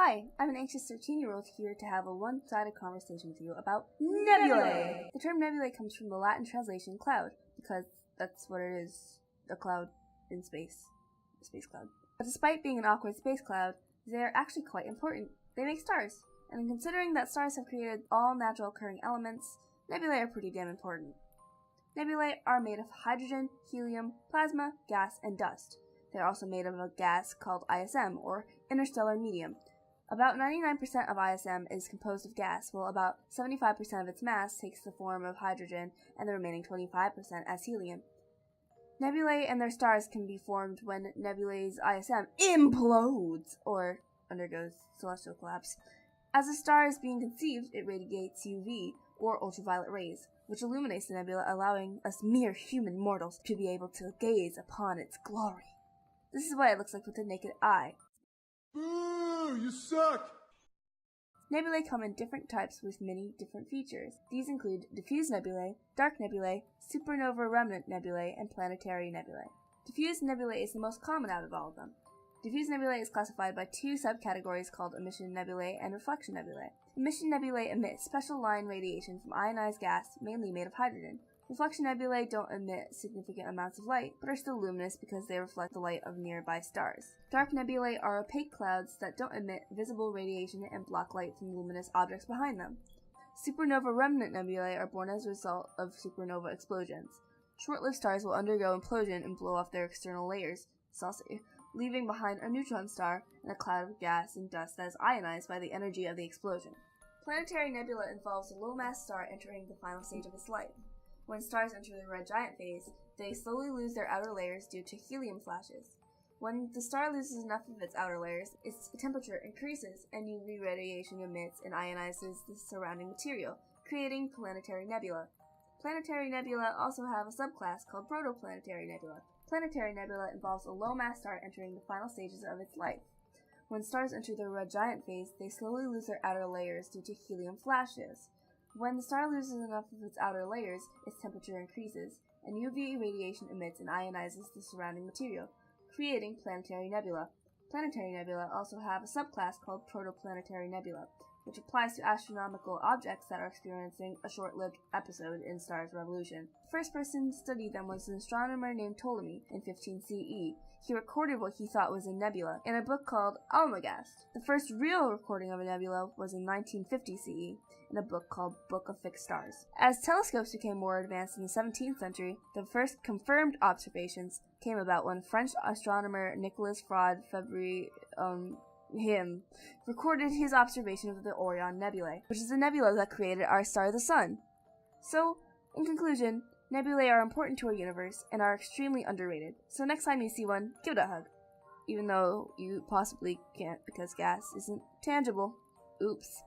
Hi, I'm an anxious 13-year-old here to have a one-sided conversation with you about nebulae. The term nebulae comes from the Latin translation cloud, because that's what it is, a cloud in space. A space cloud. But despite being an awkward space cloud, they're actually quite important. They make stars, and considering that stars have created all natural occurring elements, nebulae are pretty damn important. Nebulae are made of hydrogen, helium, plasma, gas, and dust. They're also made of a gas called ISM, or interstellar medium. About 99% of ISM is composed of gas, while about 75% of its mass takes the form of hydrogen and the remaining 25% as helium. Nebulae and their stars can be formed when nebulae's ISM implodes, or undergoes celestial collapse. As a star is being conceived, it radiates UV, or ultraviolet rays, which illuminates the nebula, allowing us mere human mortals to be able to gaze upon its glory. This is what it looks like with the naked eye. Boo! You suck! Nebulae come in different types with many different features. These include diffuse nebulae, dark nebulae, supernova remnant nebulae, and planetary nebulae. Diffuse nebulae is the most common out of all of them. Diffuse nebulae is classified by two subcategories called emission nebulae and reflection nebulae. Emission nebulae emit special line radiation from ionized gas, mainly made of hydrogen. Reflection nebulae don't emit significant amounts of light, but are still luminous because they reflect the light of nearby stars. Dark nebulae are opaque clouds that don't emit visible radiation and block light from luminous objects behind them. Supernova remnant nebulae are born as a result of supernova explosions. Short-lived stars will undergo implosion and blow off their external layers, leaving behind a neutron star and a cloud of gas and dust that is ionized by the energy of the explosion. Planetary nebula involves a low-mass star entering the final stage of its life. When stars enter the red giant phase, they slowly lose their outer layers due to helium flashes. When the star loses enough of its outer layers, its temperature increases and UV radiation emits and ionizes the surrounding material, creating planetary nebula. Planetary nebula also have a subclass called protoplanetary nebula. Planetary nebula involves a low-mass star entering the final stages of its life. When stars enter the red giant phase, they slowly lose their outer layers due to helium flashes. When the star loses enough of its outer layers, its temperature increases, and UV radiation emits and ionizes the surrounding material, creating planetary nebula. Planetary nebula also have a subclass called protoplanetary nebula, which applies to astronomical objects that are experiencing a short-lived episode in star's revolution. The first person to study them was an astronomer named Ptolemy in 15 CE. He recorded what he thought was a nebula in a book called Almagest. The first real recording of a nebula was in 1950 CE in a book called Book of Fixed Stars. As telescopes became more advanced in the 17th century, the first confirmed observations came about when French astronomer Nicolas Fabry recorded his observation of the Orion Nebulae, which is the nebula that created our star, the Sun. So, in conclusion, nebulae are important to our universe and are extremely underrated. So next time you see one, give it a hug. Even though you possibly can't because gas isn't tangible. Oops.